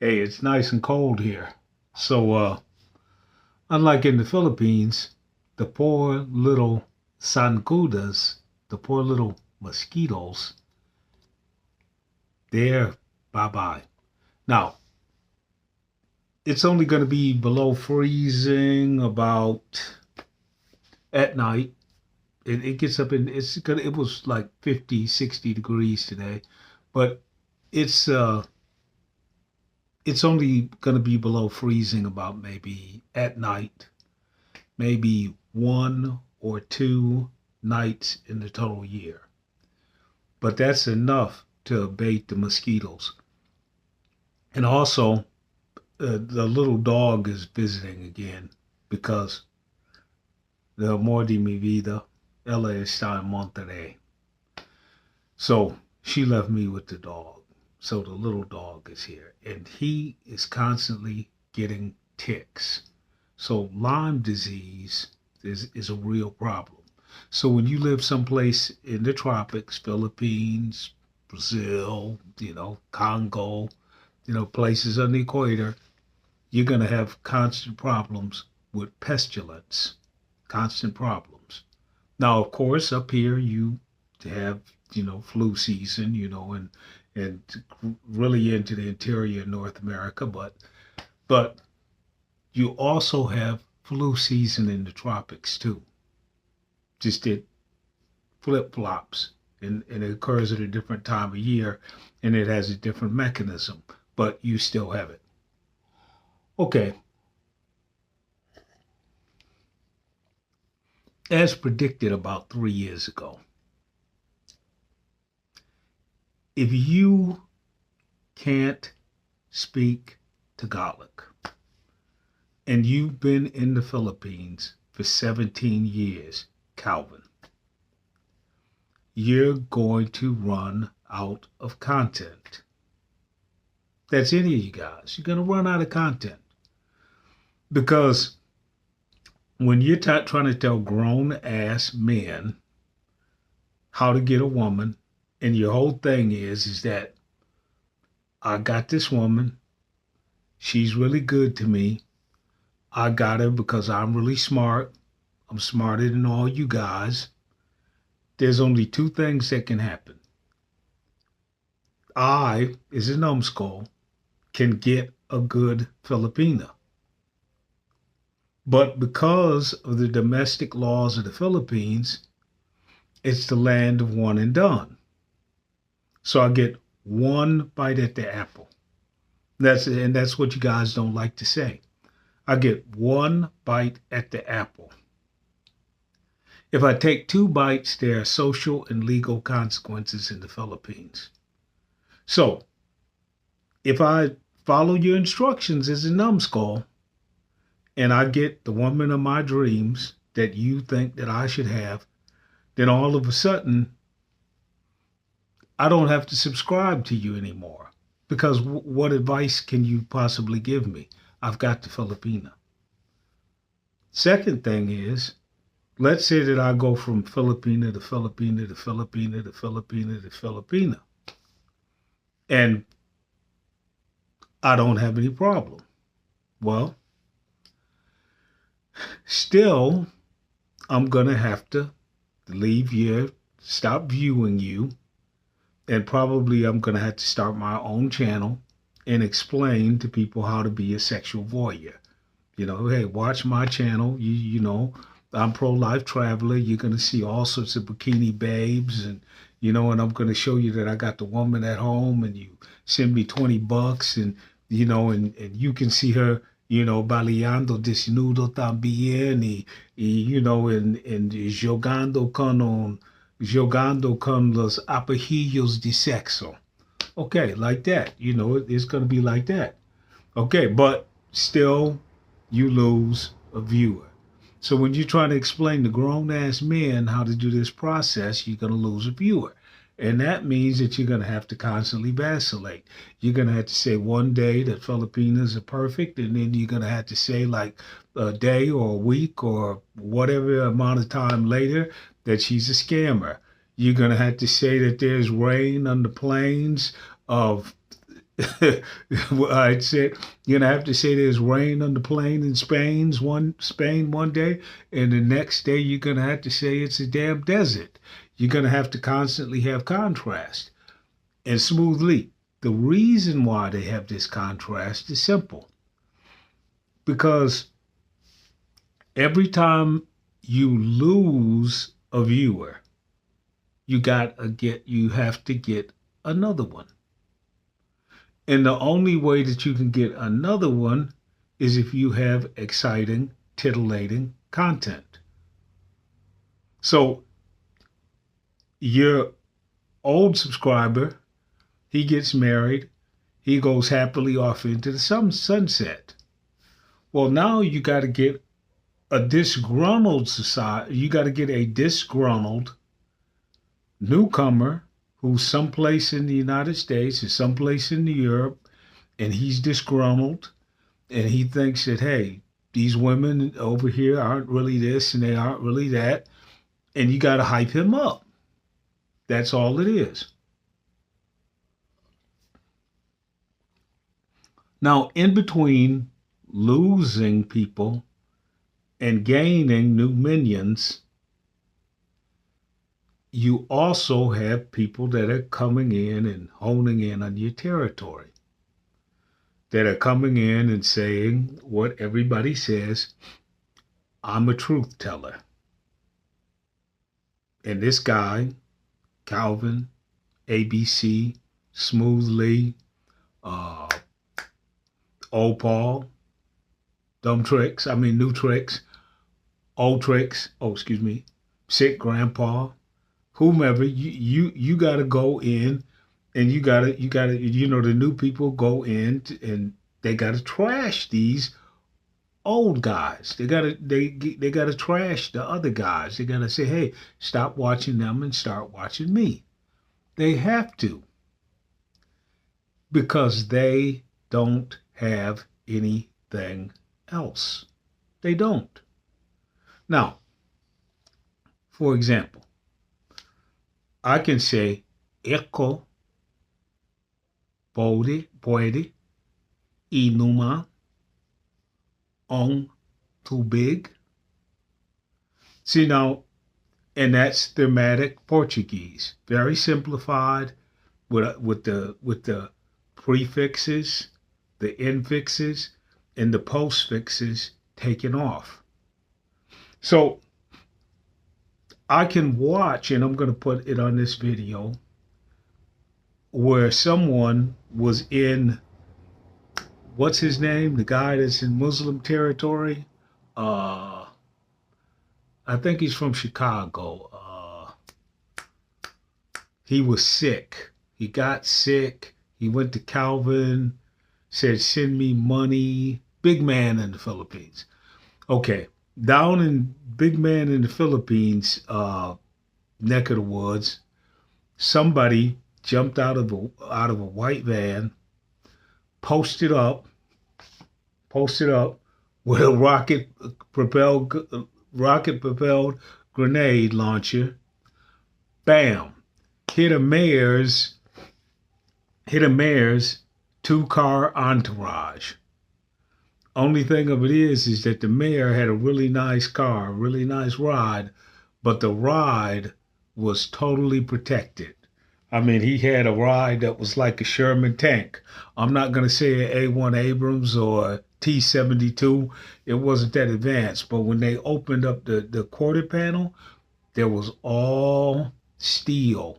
Hey, it's nice and cold here. So, unlike in the Philippines, the poor little zancudas, the poor little mosquitoes, they're bye-bye. Now, it's only going to be below freezing about at night. It gets up in, it was like 50, 60 degrees today, but it's, uh, it's only going to be below freezing about maybe at night, maybe one or two nights in the total year. But that's enough to abate the mosquitoes. And also, the little dog is visiting again because the amor de mi vida, ella está en Monterrey. So she left me with the dog. So the little dog is here. And he is constantly getting ticks. So Lyme disease is a real problem. So when you live someplace in the tropics, Philippines, Brazil, Congo, places on the equator, you're going to have constant problems with pestilence, constant problems. Now, of course, up here you have, flu season, and really into the interior North America, but you also have flu season in the tropics too. Just it flip flops and it occurs at a different time of year and it has a different mechanism, but you still have it. Okay, as predicted about 3 years ago, if you can't speak Tagalog and you've been in the Philippines for 17 years, Calvin, you're going to run out of content. That's any of you guys. You're going to run out of content because when you're trying to tell grown ass men how to get a woman, and your whole thing is that I got this woman, she's really good to me. I got her because I'm really smart. I'm smarter than all you guys. There's only two things that can happen. I, as a numbskull, can get a good Filipina. But because of the domestic laws of the Philippines, it's the land of one and done. So I get one bite at the apple. That's what you guys don't like to say. I get one bite at the apple. If I take two bites, there are social and legal consequences in the Philippines. So if I follow your instructions as a numbskull and I get the woman of my dreams that you think that I should have, then all of a sudden I don't have to subscribe to you anymore. Because what advice can you possibly give me? I've got the Filipina. Second thing is, let's say that I go from Filipina to Filipina to Filipina to Filipina to Filipina. And I don't have any problem. Well, still, I'm going to have to leave here, stop viewing you, and probably I'm going to have to start my own channel and explain to people how to be a sexual voyeur. Hey, watch my channel. I'm pro-life traveler. You're going to see all sorts of bikini babes and I'm going to show you that I got the woman at home and you send me $20 and you can see her, baleando desnudo también and jogando con los apajillos de sexo. Okay, like that. It's going to be like that. Okay, but still, you lose a viewer. So when you're trying to explain to grown-ass men how to do this process, you're going to lose a viewer. And that means that you're going to have to constantly vacillate. You're going to have to say one day that Filipinas are perfect, and then you're going to have to say like a day or a week or whatever amount of time later that she's a scammer. You're going to have to say that there's rain on the plains of Well, I'd say you're gonna have to say there's rain on the plane in Spain one day, and the next day you're gonna have to say it's a damn desert. You're gonna have to constantly have contrast and smoothly. The reason why they have this contrast is simple because every time you lose a viewer, you have to get another one. And the only way that you can get another one is if you have exciting, titillating content. So your old subscriber, he gets married, he goes happily off into the sunset. Well, now you got to get a disgruntled society. You got to get a disgruntled newcomer who's someplace in the United States or someplace in Europe, and he's disgruntled, and he thinks that, hey, these women over here aren't really this and they aren't really that, and you got to hype him up. That's all it is. Now, in between losing people and gaining new minions, you also have people that are coming in and honing in on your territory, that are coming in and saying what everybody says, I'm a truth teller. And this guy, Calvin, ABC, Smoothly, Old Paul, New Tricks, Old Tricks, Sick Grandpa, whomever, you got to go in and you got to, the new people go in and they got to trash these old guys. They got to trash the other guys. They got to say, hey, stop watching them and start watching me. They have to, because they don't have anything else. They don't. Now, for example, I can say, Eko puede inuma on too big. See now, and that's thematic Portuguese, very simplified with the prefixes, the infixes, and the postfixes taken off. So I can watch, and I'm going to put it on this video, where someone was in, what's his name? The guy that's in Muslim territory. I think he's from Chicago. He was sick. He got sick. He went to Calvin, said, send me money. Big man in the Philippines. Okay. Down in big man in the Philippines, neck of the woods, somebody jumped out of a white van, posted up with a rocket propelled grenade launcher. Bam! Hit a mayor's 2-car entourage. Only thing of it is that the mayor had a really nice car, a really nice ride, but the ride was totally protected. I mean, he had a ride that was like a Sherman tank. I'm not going to say an A1 Abrams or a T-72. It wasn't that advanced. But when they opened up the quarter panel, there was all steel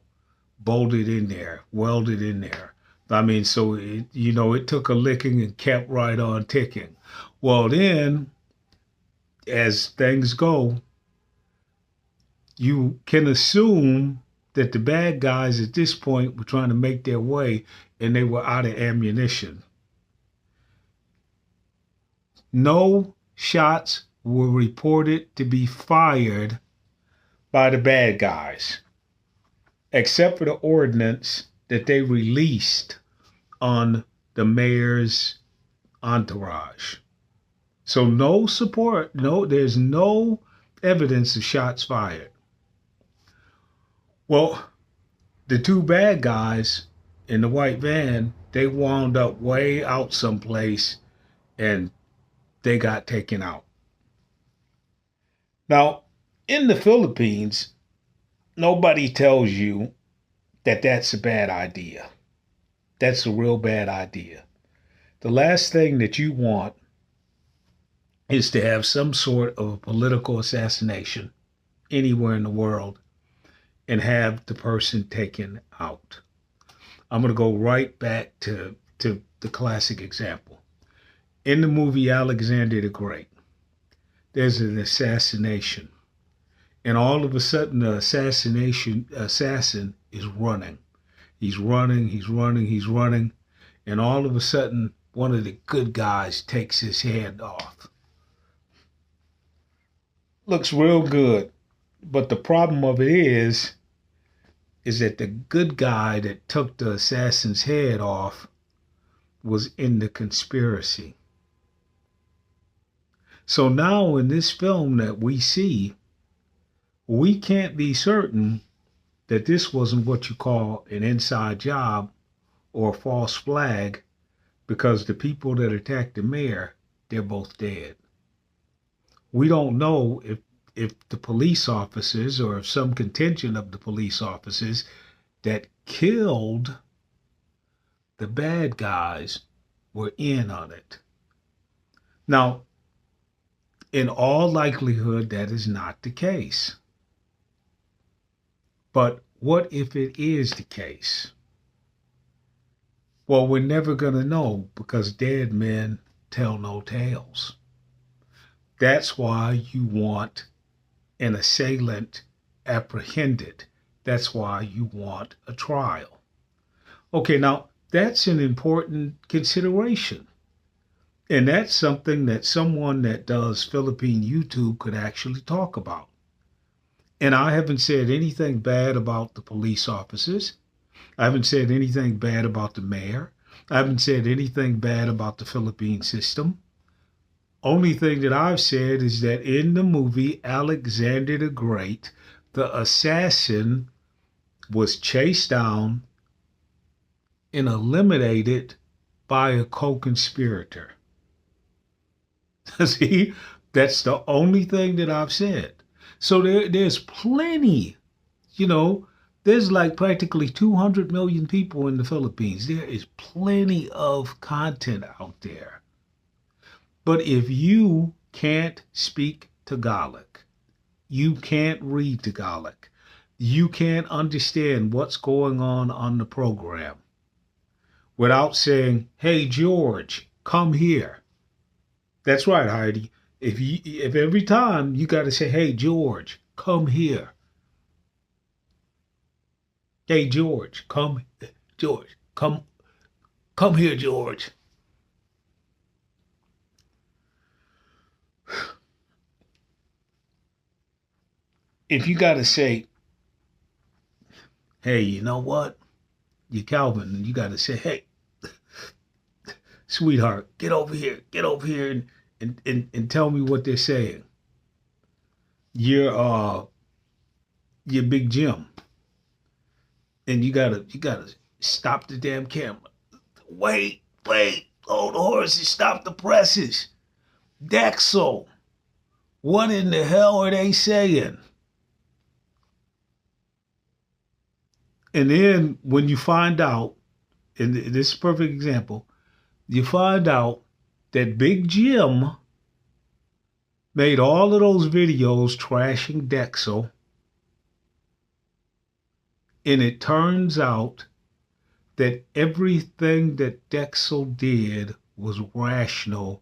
bolted in there, welded in there. I mean, so it took a licking and kept right on ticking. Well, then, as things go, you can assume that the bad guys at this point were trying to make their way and they were out of ammunition. No shots were reported to be fired by the bad guys, except for the ordnance that they released on the mayor's entourage. So no support, there's no evidence of shots fired. Well, the two bad guys in the white van They wound up way out someplace and they got taken out. Now, in the Philippines, nobody tells you that that's a bad idea. That's a real bad idea. The last thing that you want is to have some sort of a political assassination anywhere in the world and have the person taken out. I'm going to go right back to the classic example. In the movie Alexander the Great, there's an assassination. And all of a sudden, the assassin is running. He's running, he's running, he's running. And all of a sudden, one of the good guys takes his hand off. Looks real good. But the problem of it is that the good guy that took the assassin's head off was in the conspiracy. So now in this film that we see, we can't be certain that this wasn't what you call an inside job or a false flag, because the people that attacked the mayor, they're both dead. We don't know if the police officers or if some contingent of the police officers that killed the bad guys were in on it. Now, in all likelihood, that is not the case. But what if it is the case? Well, we're never going to know, because dead men tell no tales. That's why you want an assailant apprehended. That's why you want a trial. Okay, now that's an important consideration. And that's something that someone that does Philippine YouTube could actually talk about. And I haven't said anything bad about the police officers. I haven't said anything bad about the mayor. I haven't said anything bad about the Philippine system. Only thing that I've said is that in the movie Alexander the Great, the assassin was chased down and eliminated by a co-conspirator. See, that's the only thing that I've said. So there's plenty, there's like practically 200 million people in the Philippines. There is plenty of content out there. But if you can't speak Tagalog, you can't read Tagalog, you can't understand what's going on the program without saying, "Hey, George, come here." That's right, Heidi. If every time you got to say, "Hey, George, come here." "Hey, George, come here, George." If you got to say, "Hey, you know what? You're Calvin," and you got to say, "Hey, sweetheart, get over here and tell me what they're saying." You're Big Jim, and you gotta stop the damn camera. Wait, hold the horses, stop the presses. Dexel, what in the hell are they saying? And then when you find out, and this is a perfect example, you find out that Big Jim made all of those videos trashing Dexel. And it turns out that everything that Dexel did was rational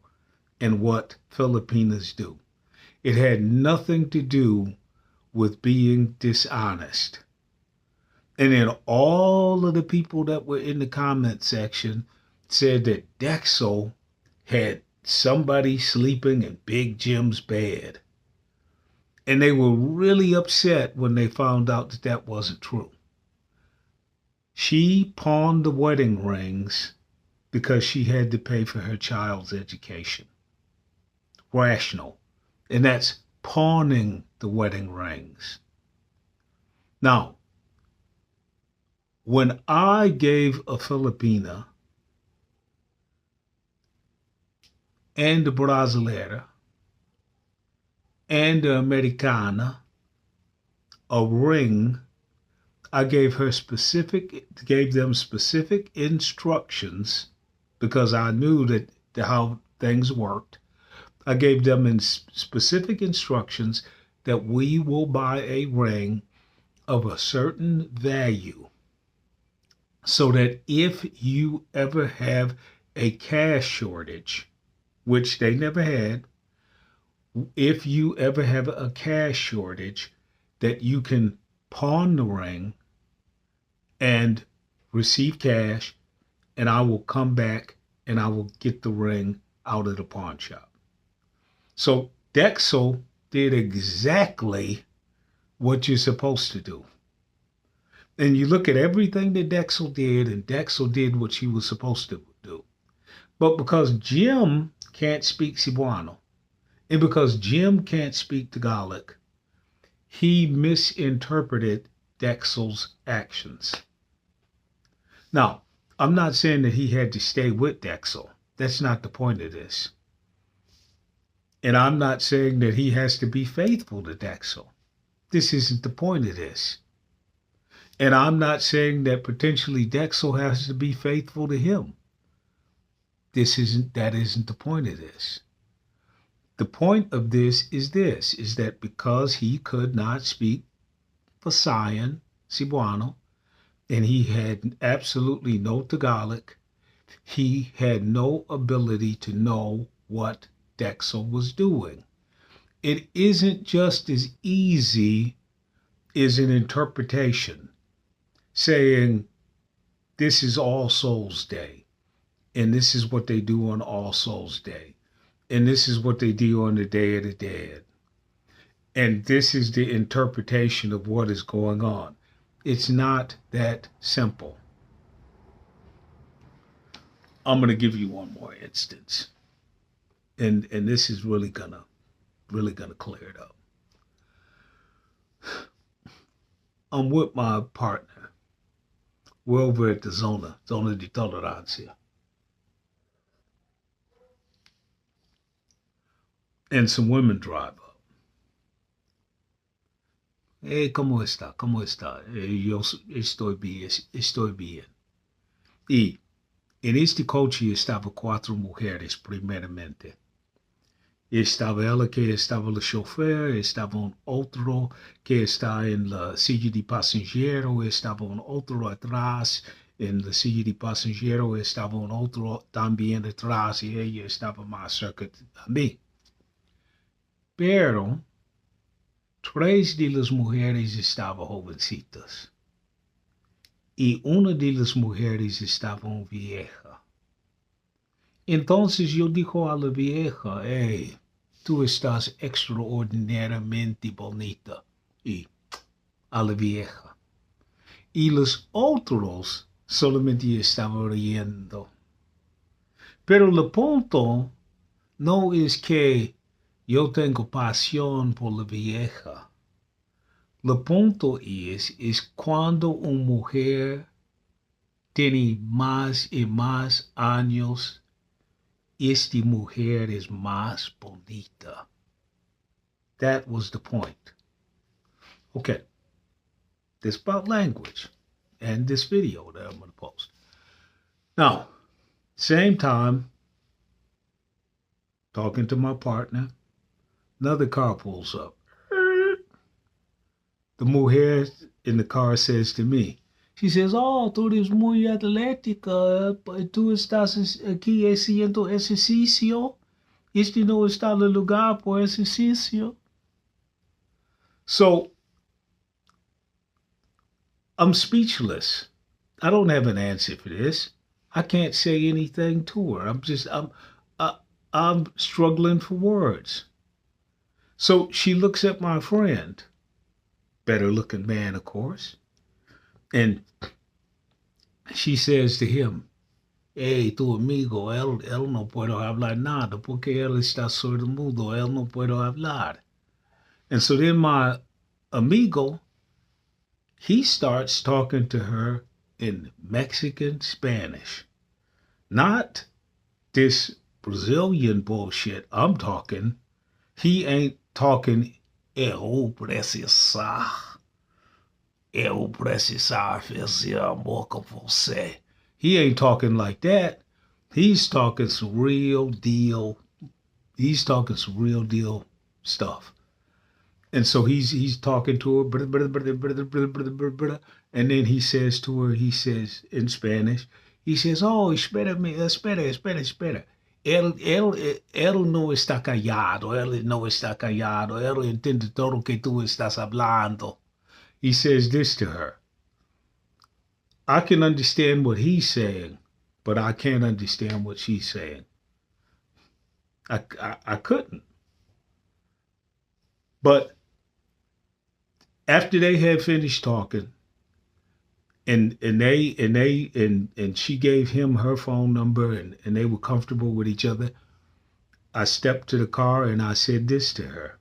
in what Filipinos do. It had nothing to do with being dishonest. And then all of the people that were in the comment section said that Dexel had somebody sleeping in Big Jim's bed. And they were really upset when they found out that that wasn't true. She pawned the wedding rings because she had to pay for her child's education. Rational. And that's pawning the wedding rings. Now, when I gave a Filipina and the Brasileira and the Americana a ring. I gave them specific instructions because I knew that how things worked. I gave them specific instructions that we will buy a ring of a certain value so that if you ever have a cash shortage, which they never had, if you ever have a cash shortage, that you can pawn the ring and receive cash, and I will come back and I will get the ring out of the pawn shop. So Dexel did exactly what you're supposed to do. And you look at everything that Dexel did, and Dexel did what she was supposed to do. But because Jim can't speak Cebuano, and because Jim can't speak Tagalog, he misinterpreted Dexel's actions. Now, I'm not saying that he had to stay with Dexel. That's not the point of this. And I'm not saying that he has to be faithful to Dexel. This isn't the point of this. And I'm not saying that potentially Dexel has to be faithful to him. That isn't the point of this. The point of this, is that because he could not speak Visayan, Cebuano, and he had absolutely no Tagalog, he had no ability to know what Dexel was doing. It isn't just as easy as an interpretation saying this is All Souls Day, and this is what they do on All Souls Day, and this is what they do on the Day of the Dead, and this is the interpretation of what is going on. It's not that simple. I'm going to give you one more instance, and this is really gonna clear it up. I'm with my partner. We're over at the zona de tolerancia. And some women drive up. Hey, ¿cómo está? ¿Cómo está? Yo estoy bien. Y en este coche estaban 4 mujeres primeramente. Estaba ella que estaba el chofer, estaba un otro que está en la silla de pasajero, estaba un otro atrás en la silla de pasajero, estaba un otro también atrás y ella estaba más cerca a mí. Pero 3 de las mujeres estaban jovencitas y una de las mujeres estaba vieja. Entonces yo dijo a la vieja, hey, tú estás extraordinariamente bonita. Y a la vieja. Y los otros solamente estaban riendo. Pero el punto no es que yo tengo pasión por la vieja. El punto es cuando una mujer tiene más y más años, esta mujer es más bonita. That was the point. Okay. This about language and this video that I'm going to post. Now, same time, talking to my partner, another car pulls up. The mujer in the car says to me, she says, oh, tú eres muy atlética, tú estás aquí haciendo ejercicio. Este no está el lugar por ejercicio. So, I'm speechless. I don't have an answer for this. I can't say anything to her. I'm struggling for words. So she looks at my friend, better looking man, of course, and she says to him, hey, tu amigo, él no puede hablar nada porque él está sordomudo, él no puede hablar. And so then my amigo, he starts talking to her in Mexican Spanish. Not this Brazilian bullshit I'm talking, he ain't talking eu precisar fazer amor com você. He ain't talking like that. He's talking some real deal. He's talking some real deal stuff. And so he's talking to her, and then he says to her, he says in Spanish, he says, "Oh, espera. Él no está callado, él no está callado, él entiende todo lo que tú estás hablando." He says this to her. I can understand what he's saying, but I can't understand what she's saying. I couldn't. But after they had finished talking, and she gave him her phone number, and they were comfortable with each other, I stepped to the car and I said this to her.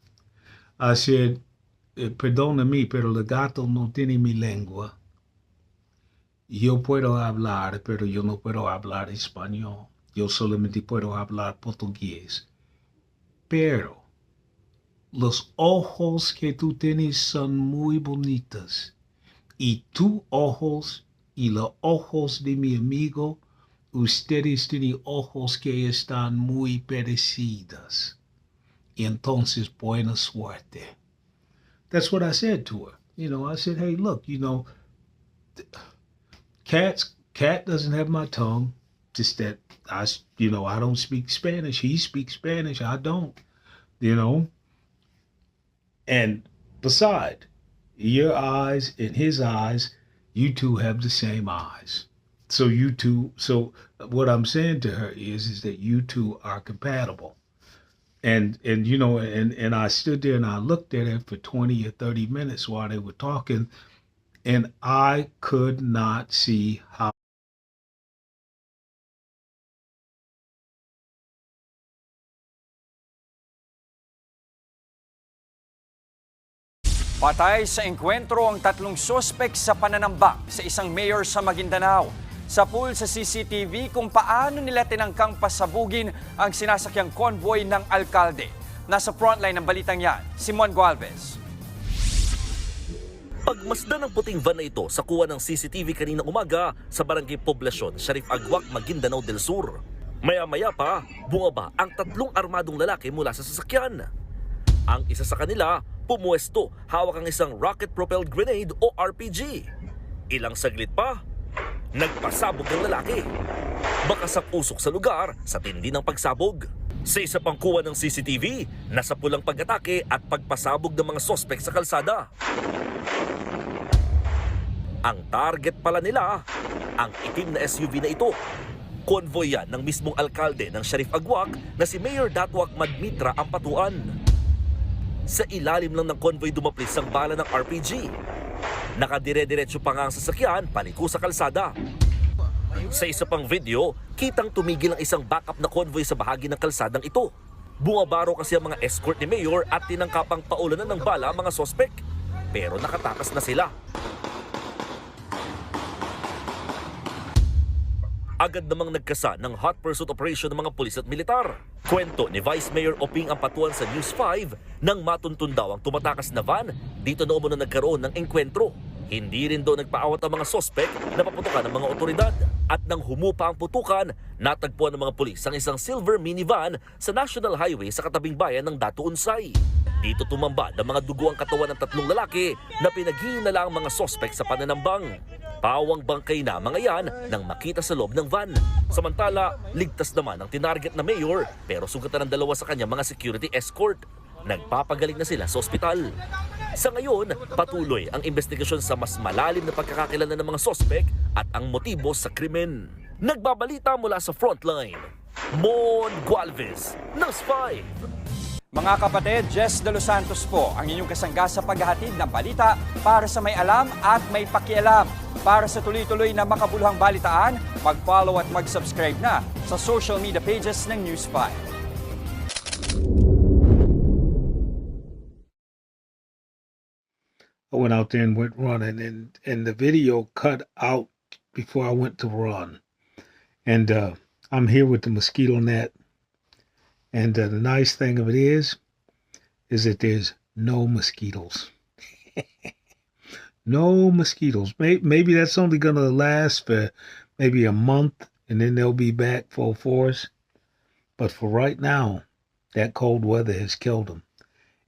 I said, "Perdóname, pero el gato no tiene mi lengua. Yo puedo hablar, pero yo no puedo hablar español. Yo solamente puedo hablar portugués. Pero los ojos que tú tienes son muy bonitos. Y tus ojos y los ojos de mi amigo, ustedes tienen ojos que están muy parecidos. Y entonces, buena suerte." That's what I said to her. I said, "Hey, look, Cat doesn't have my tongue. Just that I don't speak Spanish. He speaks Spanish. I don't. And beside, your eyes and his eyes, you two have the same eyes. So what I'm saying to her is that you two are compatible." And I stood there and I looked at her for 20 or 30 minutes while they were talking, and I could not see how. Patay sa engkwentro ang tatlong sospek sa pananambak sa isang mayor sa Maguindanao. Sa pool sa CCTV kung paano nila tinangkang pasabugin ang sinasakyang convoy ng alkalde. Nasa frontline ng balitang yan, Simon Gualvez. Pagmasdan ng puting van na ito sa kuha ng CCTV kaninang umaga sa barangay Poblasyon, Sharif Agwak, Maguindanao del Sur. Maya-maya pa, bumaba ang tatlong armadong lalaki mula sa sasakyan. Ang isa sa kanila, pumuesto, hawak ang isang rocket-propelled grenade o RPG. Ilang saglit pa, nagpasabog ng lalaki. Bakas ang usok sa lugar sa tindi ng pagsabog. Sa isa pang kuha ng CCTV, nasa pulang pag-atake at pagpasabog ng mga sospek sa kalsada. Ang target pala nila, ang itim na SUV na ito. Convoy yan ng mismong alkalde ng Sharif Agwak na si Mayor Datwag Madmitra ang patuan. Sa ilalim lang ng convoy dumaplis ang bala ng RPG. Nakadire-diretso pa nga ang sasakyan paliko sa kalsada. Sa isa pang video, kitang tumigil ang isang backup na convoy sa bahagi ng kalsadang ito. Bumabaro kasi ang mga escort ni Mayor at tinangkapang paulanan ng bala ang mga sospek. Pero nakatakas na sila. Agad namang nagkasa ng hot pursuit operation ng mga pulis at militar. Kwento ni Vice Mayor Oping ang patuan sa News 5 nang matuntun daw ang tumatakas na van, dito na umano nagkaroon ng engkwentro. Hindi rin daw nagpaawat ang mga sospek na paputukan ng mga otoridad. At nang humupa ang putukan, natagpuan ng mga pulis ang isang silver minivan sa National Highway sa katabing bayan ng Datu Unsay. Dito tumambad ang mga dugo ang katawan ng tatlong lalaki na pinaghihinala ang mga sospek sa pananambang. Pawang bangkay na mga yan nang makita sa loob ng van. Samantala, ligtas naman ang tinarget na mayor pero sugatan ng dalawa sa kanya mga security escort. Nagpapagaling na sila sa ospital. Sa ngayon, patuloy ang investigasyon sa mas malalim na pagkakakilala ng mga sospek at ang motibo sa krimen. Nagbabalita mula sa frontline, Mon Gualvez, News 5. Mga kapatid, Jess de los Santos po ang inyong kasangga sa paghahatid ng balita para sa may alam at may pakialam. Para sa tuloy-tuloy na makabuluhang balitaan, mag-follow at mag-subscribe na sa social media pages ng News 5. I went out there and went running, and the video cut out before I went to run. And I'm here with the mosquito net, And the nice thing of it is that there's no mosquitoes. No mosquitoes. Maybe that's only going to last for maybe a month and then they'll be back full force. But for right now, that cold weather has killed them.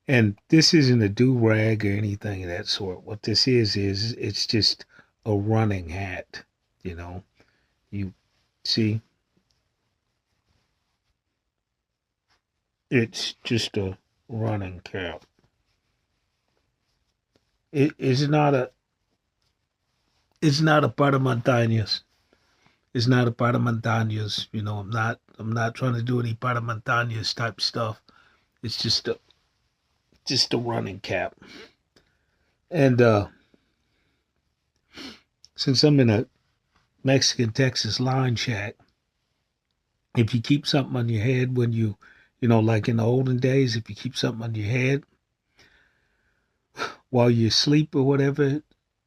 And this isn't a do-rag or anything of that sort. What this is it's just a running hat. You know, you see, it's just a running cap. It's not a Padamontañas. It's not a Padamontañas. You know, I'm not trying to do any Padamontañas type stuff. It's just a running cap. And since I'm in a Mexican Texas line shack, if you keep something on your head when you know, like in the olden days, if you keep something on your head while you sleep or whatever,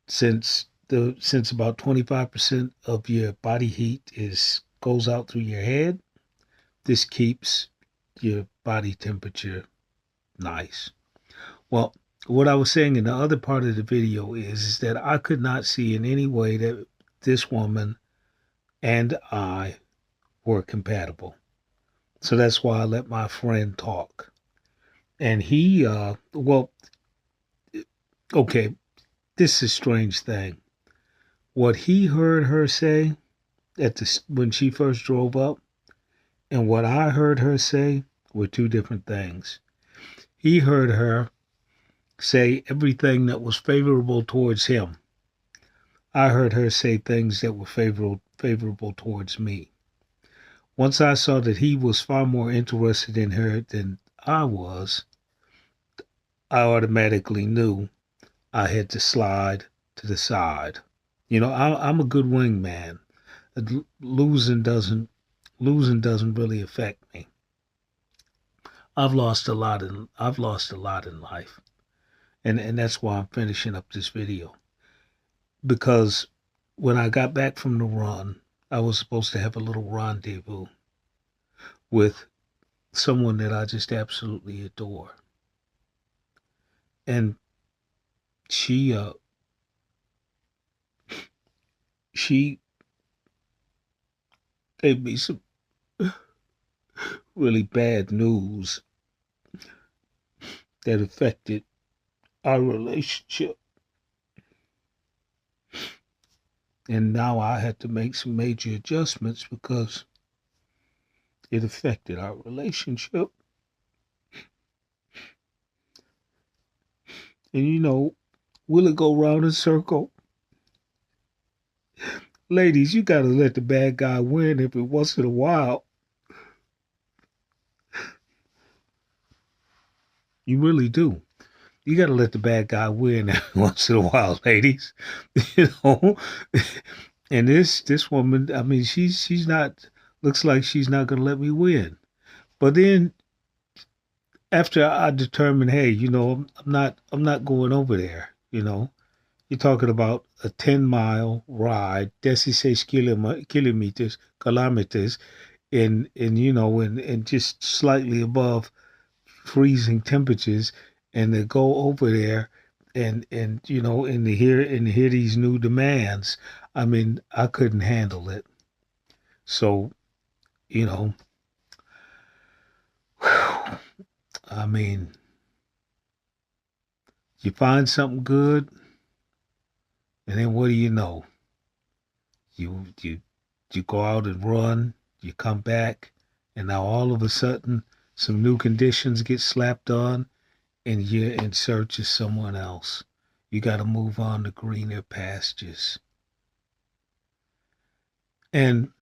since about 25% of your body heat is goes out through your head, this keeps your body temperature nice. Well, what I was saying in the other part of the video is that I could not see in any way that this woman and I were compatible. So that's why I let my friend talk. And he, okay, this is a strange thing. What he heard her say when she first drove up and what I heard her say were two different things. He heard her say everything that was favorable towards him. I heard her say things that were favorable towards me. Once I saw that he was far more interested in her than I was, I automatically knew I had to slide to the side. You know, I'm a good wingman. Losing doesn't really affect me. I've lost a lot in life, and that's why I'm finishing up this video. Because when I got back from the run, I was supposed to have a little rendezvous with someone that I just absolutely adore. And she gave me some really bad news that affected our relationship. And now I had to make some major adjustments because it affected our relationship. And you know, will it go round in a circle? Ladies, you gotta let the bad guy win every once in a while. You really do. You gotta let the bad guy win every once in a while, ladies. You know? And this woman, I mean, she's not looks like she's not gonna let me win. But then after I determined, hey, you know, I'm not going over there, you know. You're talking about a 10-mile ride, 16 kilometers, in you know, and just slightly above freezing temperatures, and to go over there and you know, and to hear these new demands. I mean, I couldn't handle it. So, you know, I mean, you find something good, and then what do you know? You you you go out and run, you come back, and now all of a sudden some new conditions get slapped on and you're in search of someone else. You got to move on to greener pastures. And